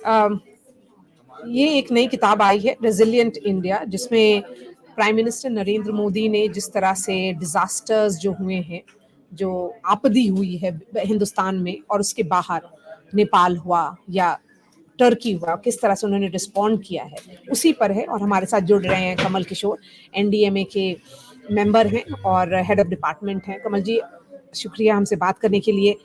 ये एक नई किताब आई है, रेजिलिएंट इंडिया, जिसमें प्राइम मिनिस्टर नरेंद्र मोदी ने जिस तरह से डिजास्टर्स जो हुए हैं, जो आपदी हुई है हिंदुस्तान में और उसके बाहर, नेपाल हुआ या टर्की हुआ, किस तरह से उन्होंने रिस्पॉन्ड किया है, उसी पर है। और हमारे साथ जुड़ रहे हैं कमल किशोर, एनडीएमए के मेंबर हैं और हेड ऑफ डिपार्टमेंट हैं। कमल जी, शुक्रिया हमसे बात करने के लिए।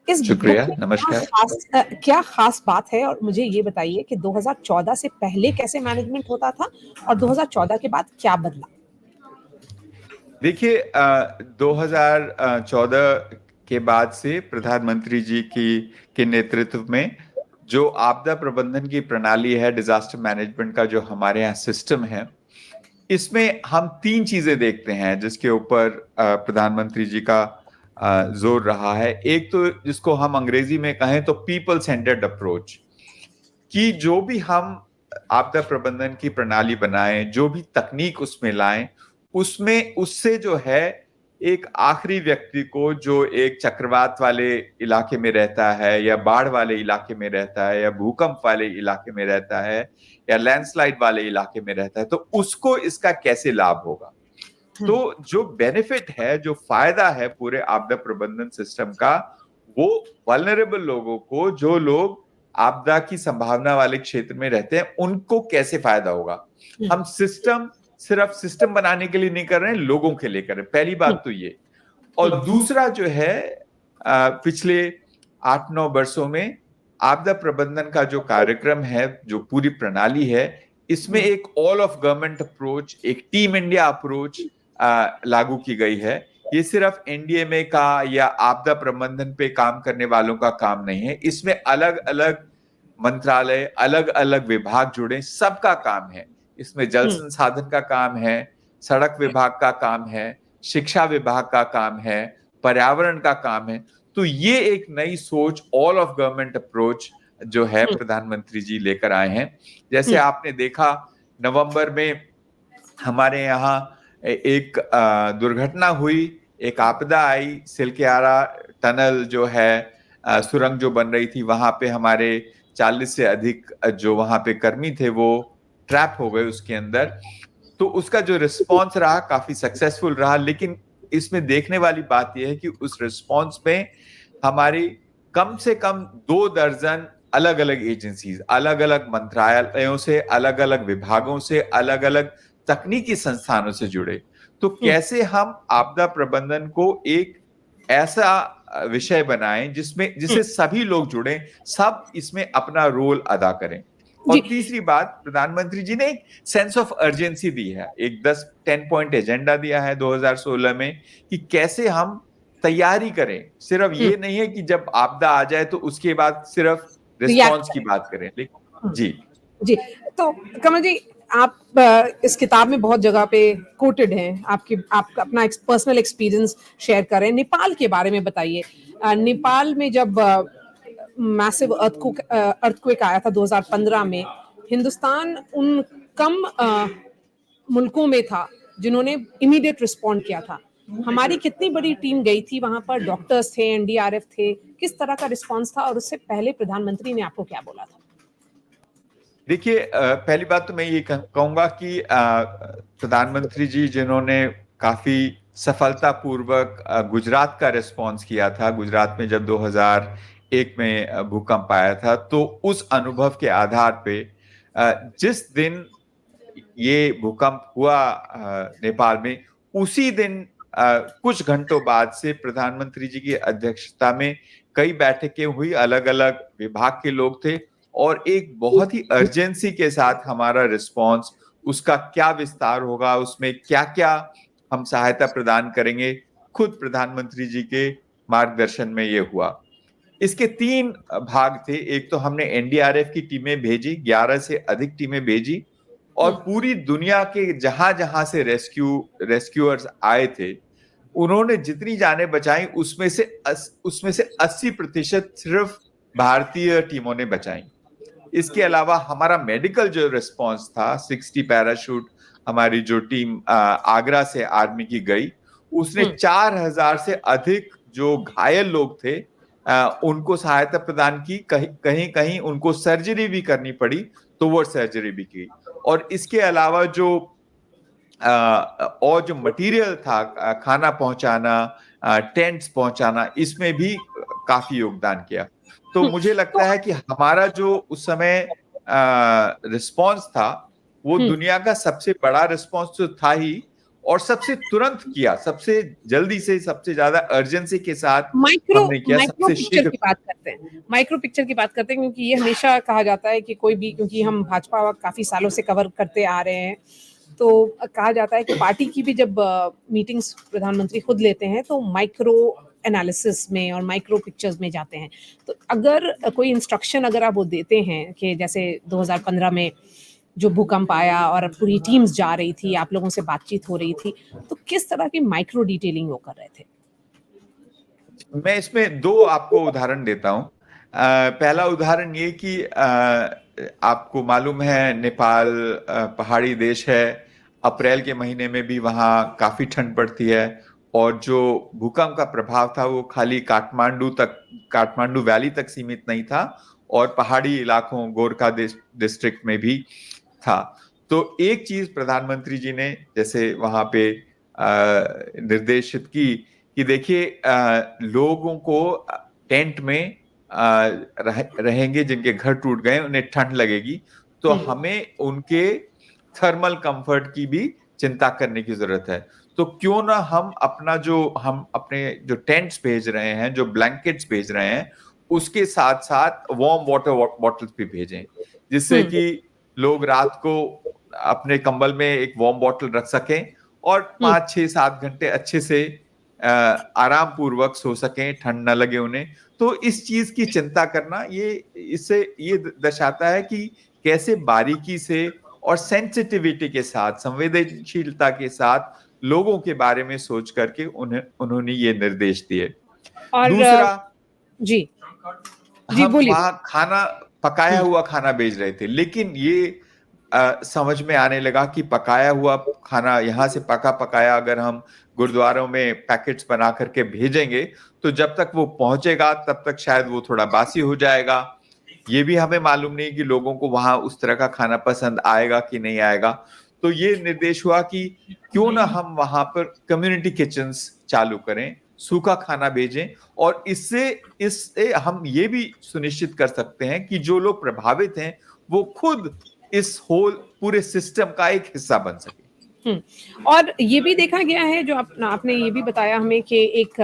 इस शुक्रिया, नमस्कार। क्या खास बात है, और मुझे ये बताइए कि 2014 से पहले कैसे मैनेजमेंट होता था और 2014 के बाद क्या बदला? देखिए, 2014 के बाद से प्रधानमंत्री जी के नेतृत्व में जो आपदा प्रबंधन की प्रणाली है, डिजास्टर मैनेजमेंट का जो हमारे यहाँ सिस्टम है, इसमें हम तीन चीजें देखते हैं जिसके ऊपर प्रधानमंत्री जी का जोर रहा है। एक तो जिसको हम अंग्रेजी में कहें तो पीपल सेंटर्ड अप्रोच, कि जो भी हम आपदा प्रबंधन की प्रणाली बनाएं, जो भी तकनीक उसमें लाएं, उसमें उससे जो है एक आखिरी व्यक्ति को जो एक चक्रवात वाले इलाके में रहता है या बाढ़ वाले इलाके में रहता है या भूकंप वाले इलाके में रहता है या लैंडस्लाइड वाले इलाके में रहता है, तो उसको इसका कैसे लाभ होगा। तो जो बेनिफिट है, जो फायदा है पूरे आपदा प्रबंधन सिस्टम का, वो वल्नरेबल लोगों को, जो लोग आपदा की संभावना वाले क्षेत्र में रहते हैं, उनको कैसे फायदा होगा। हम सिर्फ सिस्टम बनाने के लिए नहीं कर रहे हैं, लोगों के लिए कर रहे हैं। पहली बात तो ये। और दूसरा जो है, पिछले 8-9 वर्षों में आपदा प्रबंधन का जो कार्यक्रम है, जो पूरी प्रणाली है, इसमें एक ऑल ऑफ गवर्नमेंट अप्रोच, एक टीम इंडिया अप्रोच लागू की गई है। ये सिर्फ एनडीएमए का या आपदा प्रबंधन पे काम करने वालों का काम नहीं है। इसमें अलग अलग मंत्रालय, अलग अलग विभाग जुड़े, सबका काम है। इसमें जल संसाधन का काम है, सड़क विभाग का काम है, शिक्षा विभाग का काम है, पर्यावरण का काम है। तो ये एक नई सोच, ऑल ऑफ गवर्नमेंट अप्रोच जो है, प्रधानमंत्री जी लेकर आए हैं। जैसे आपने देखा, नवंबर में हमारे यहाँ एक दुर्घटना हुई, एक आपदा आई, सिलकेआरा टनल जो है, सुरंग जो बन रही थी, वहां पे हमारे 40 से अधिक जो वहां पे कर्मी थे वो ट्रैप हो गए उसके अंदर। तो उसका जो रिस्पॉन्स रहा काफी सक्सेसफुल रहा। लेकिन इसमें देखने वाली बात यह है कि उस रिस्पॉन्स में हमारी कम से कम 2 दर्जन अलग अलग एजेंसीज, अलग अलग मंत्रालयों से, अलग अलग विभागों से, अलग अलग तकनीकी संस्थानों से जुड़े। तो कैसे हम आपदा प्रबंधन को एक ऐसा विषय बनाएं जिससे सभी लोग जुड़े, सब इसमें अपना रोल अदा करें। और तीसरी बात, प्रधानमंत्री जी ने एक सेंस ऑफ अर्जेंसी दी है, एक 10 पॉइंट एजेंडा दिया है 2016 में, कि कैसे हम तैयारी करें। सिर्फ ये नहीं है कि जब आपदा आ जाए तो उसके बाद सिर्फ रिस्पॉन्स की बात करें। लेकिन जी, तो कमल जी, आप इस किताब में बहुत जगह पे कोटेड हैं, आपका अपना पर्सनल एक्सपीरियंस शेयर कर रहे हैं। नेपाल के बारे में बताइए। नेपाल में जब मैसिव अर्थक्वेक आया था 2015 में, हिंदुस्तान उन कम मुल्कों में था जिन्होंने इमीडिएट रिस्पॉन्ड किया था। हमारी कितनी बड़ी टीम गई थी वहां पर, डॉक्टर्स थे, एनडीआरएफ थे, किस तरह का रिस्पॉन्स था, और उससे पहले प्रधानमंत्री ने आपको क्या बोला था? देखिए, पहली बात तो मैं ये कहूंगा कि प्रधानमंत्री जी जिन्होंने काफी सफलतापूर्वक गुजरात का रिस्पॉन्स किया था, गुजरात में जब 2001 में भूकंप आया था, तो उस अनुभव के आधार पे जिस दिन ये भूकंप हुआ नेपाल में, उसी दिन कुछ घंटों बाद से प्रधानमंत्री जी की अध्यक्षता में कई बैठकें हुई, अलग अलग विभाग के लोग थे, और एक बहुत ही अर्जेंसी के साथ हमारा रिस्पांस, उसका क्या विस्तार होगा, उसमें क्या क्या हम सहायता प्रदान करेंगे, खुद प्रधानमंत्री जी के मार्गदर्शन में ये हुआ। इसके 3 भाग थे। एक तो हमने एनडीआरएफ की टीमें भेजी, 11 से अधिक टीमें भेजी, और पूरी दुनिया के जहां जहां से रेस्क्यूअर्स आए थे, उन्होंने जितनी जानें बचाई, उसमें से 80% सिर्फ भारतीय टीमों ने बचाई। इसके अलावा हमारा मेडिकल जो रिस्पांस था, 60 पैराशूट हमारी जो टीम आगरा से आर्मी की गई, उसने 4000 से अधिक जो घायल लोग थे उनको सहायता प्रदान की, कहीं कहीं उनको सर्जरी भी करनी पड़ी तो वो सर्जरी भी की। और इसके अलावा जो और जो मटेरियल था, खाना पहुंचाना, टेंट्स पहुंचाना, इसमें भी काफी योगदान किया। तो मुझे तो लगता है कि हमारा जो उस समय रिस्पांस था वो हम्म, दुनिया का सबसे बड़ा रिस्पांस तो था ही, और सबसे तुरंत किया, सबसे जल्दी से, सबसे ज्यादा अर्जेंसी के साथ माइक्रो हमने किया, माइक्रो सबसे पिक्चर शीघ्र। की बात करते हैं, माइक्रो पिक्चर की बात करते हैं, क्योंकि ये हमेशा कहा जाता है कि कोई भी, क्योंकि हम भाजपा काफी सालों से कवर करते आ रहे हैं, तो कहा जाता है कि पार्टी की भी जब मीटिंग्स प्रधानमंत्री खुद लेते हैं तो माइक्रो एनालिसिस में और माइक्रो पिक्चर्स में जाते हैं। तो अगर कोई इंस्ट्रक्शन अगर आप वो देते हैं कि जैसे 2015 में जो भूकंप आया और पूरी टीम्स जा रही थी, आप लोगों से बातचीत हो रही थी, तो किस तरह की माइक्रो डिटेलिंग वो कर रहे थे? मैं इसमें दो आपको उदाहरण देता हूं। पहला उदाहरण ये कि आपको मालूम है नेपाल पहाड़ी देश है, अप्रैल के महीने में भी वहाँ काफी ठंड पड़ती है, और जो भूकंप का प्रभाव था वो खाली काठमांडू वैली तक सीमित नहीं था, और पहाड़ी इलाकों गोरखा डिस्ट्रिक्ट में भी था। तो एक चीज प्रधानमंत्री जी ने जैसे वहां पे निर्देशित की कि देखिए, लोगों को टेंट में रहेंगे, जिनके घर टूट गए उन्हें ठंड लगेगी, तो हमें उनके थर्मल कंफर्ट की भी चिंता करने की जरूरत है। तो क्यों ना हम अपने जो टेंट्स भेज रहे हैं, जो ब्लैंकेट्स भेज रहे हैं, उसके साथ साथ वार्म वाटर बॉटल्स भी भेजें, जिससे कि लोग रात को अपने कंबल में एक वार्म बॉटल रख सकें और 5 6 7 घंटे अच्छे से आराम पूर्वक सो सकें, ठंड न लगे उन्हें। तो इस चीज की चिंता करना, इससे ये दर्शाता है कि कैसे बारीकी से और सेंसिटिविटी के साथ, संवेदनशीलता के साथ लोगों के बारे में सोच करके उन्होंने ये निर्देश दिए। और दूसरा, जी जी हम बोलिए। वहां पकाया हुआ खाना बेच रहे थे, लेकिन ये समझ में आने लगा कि पकाया हुआ खाना, यहाँ से पका पकाया अगर हम गुरुद्वारों में पैकेट्स बना करके भेजेंगे, तो जब तक वो पहुंचेगा तब तक शायद वो थोड़ा बासी हो जाएगा। ये भी हमें मालूम नहीं कि लोगों को वहां उस तरह का खाना पसंद आएगा कि नहीं आएगा। तो ये निर्देश हुआ कि क्यों ना हम वहां पर कम्युनिटी किचन्स चालू करें, सूखा खाना भेजें, और इससे हम ये भी सुनिश्चित कर सकते हैं कि जो लोग प्रभावित हैं वो खुद इस होल पूरे सिस्टम का एक हिस्सा बन सके। और ये भी देखा गया है, जो आपने ये भी बताया हमें कि एक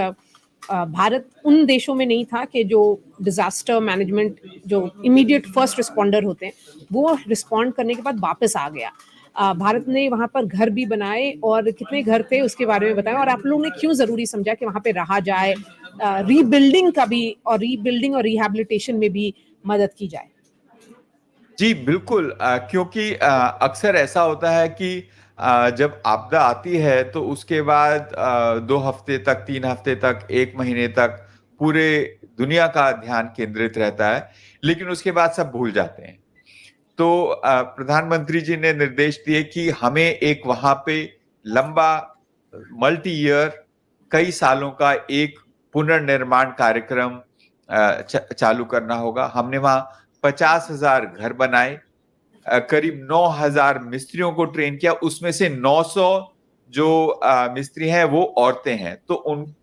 भारत उन देशों में नहीं था कि जो डिजास्टर मैनेजमेंट, जो इमीडिएट फर्स्ट रिस्पॉन्डर होते हैं, वो रिस्पॉन्ड करने के बाद वापस आ गया। भारत ने वहाँ पर घर भी बनाए, और कितने घर थे उसके बारे में बताया, और आप लोगों ने क्यों जरूरी समझा कि वहाँ पे रहा जाए, रीबिल्डिंग का भी, और रीबिल्डिंग और रिहैबिलिटेशन में भी मदद की जाए। जी बिल्कुल, क्योंकि अक्सर ऐसा होता है कि जब आपदा आती है तो उसके बाद 2 हफ्ते तक, 3 हफ्ते तक, 1 महीने तक पूरे दुनिया का ध्यान केंद्रित रहता है, लेकिन उसके बाद सब भूल जाते हैं। तो प्रधानमंत्री जी ने निर्देश दिए कि हमें एक वहां पे लंबा, मल्टी ईयर, कई सालों का एक पुनर्निर्माण कार्यक्रम चालू करना होगा। हमने वहां 50,000 घर बनाए, करीब 9,000 मिस्त्रियों को ट्रेन किया, उसमें से 900 जो मिस्त्री हैं वो औरतें हैं, तो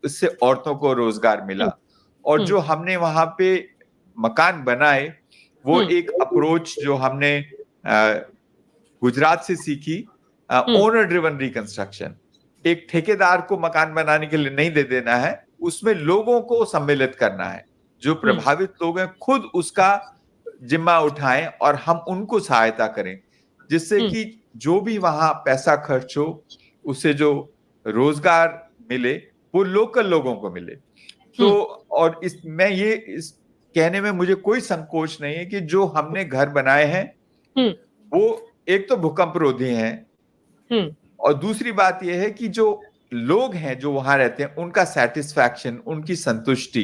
उससे औरतों को रोजगार मिला। और जो हमने वहां पे मकान बनाए, वो एक अप्रोच जो हमने गुजरात से सीखी, ओनर ड्रिवन रिकंस्ट्रक्शन। एक ठेकेदार को मकान बनाने के लिए नहीं दे देना है, उसमें लोगों को सम्मिलित करना है, जो प्रभावित लोग हैं खुद उसका जिम्मा उठाएं और हम उनको सहायता करें, जिससे कि जो भी वहां पैसा खर्च हो, उससे जो रोजगार मिले वो लोकल लोगों को मिले। तो और इस कहने में मुझे कोई संकोच नहीं है कि जो हमने घर बनाए हैं वो एक तो भूकंप रोधी हैं, और दूसरी बात यह है कि जो लोग हैं जो वहां रहते हैं, उनका सेटिस्फैक्शन, उनकी संतुष्टि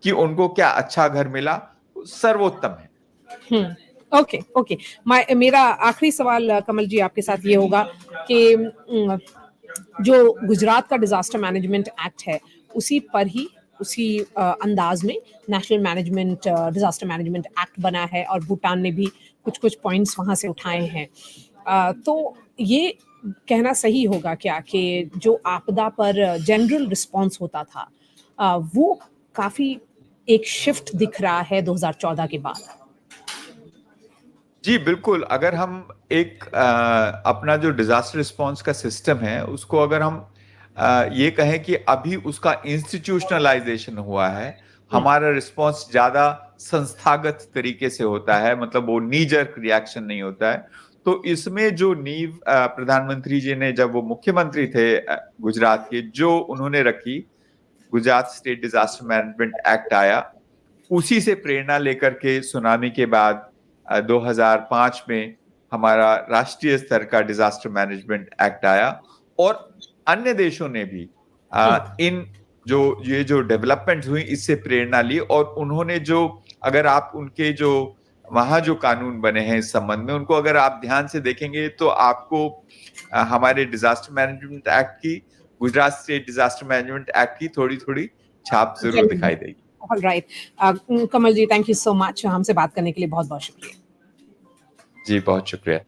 कि उनको क्या अच्छा घर मिला, सर्वोत्तम है। Okay okay. मेरा आखिरी सवाल कमल जी आपके साथ ये होगा कि जो गुजरात का डिजास्टर मैनेजमेंट एक्ट है, उसी पर ही उसी अंदाज में national management disaster management act बना है और भूटान ने भी कुछ कुछ पॉइंट्स वहाँ से उठाए हैं। तो ये कहना सही होगा क्या कि जो आपदा पर जनरल रिस्पॉन्स होता था वो काफी एक शिफ्ट दिख रहा है 2014 के बाद? जी बिल्कुल, अगर हम एक अपना जो डिजास्टर रिस्पॉन्स का सिस्टम है उसको अगर हम ये कहें कि अभी उसका इंस्टीट्यूशनलाइजेशन हुआ है, हमारा रिस्पॉन्स ज्यादा संस्थागत तरीके से होता है, मतलब वो नी जर्क रिएक्शन नहीं होता है। तो इसमें जो नींव प्रधानमंत्री जी ने, जब वो मुख्यमंत्री थे गुजरात के, जो उन्होंने रखी, Gujarat state disaster management act आया, उसी से प्रेरणा लेकर के सुनामी के बाद 2005 में हमारा राष्ट्रीय स्तर का डिजास्टर मैनेजमेंट एक्ट आया। और अन्य देशों ने भी इन ये जो डेवलपमेंट हुई इससे प्रेरणा ली, और उन्होंने जो, अगर आप उनके जो वहां जो कानून बने हैं इस संबंध में, उनको अगर आप ध्यान से देखेंगे तो आपको हमारे डिजास्टर मैनेजमेंट एक्ट की, Gujarat state disaster management act की थोड़ी थोड़ी छाप जरूर दिखाई देगी। All right, Kamal ji, thank you so much, हमसे बात करने के लिए बहुत बहुत शुक्रिया। जी बहुत शुक्रिया।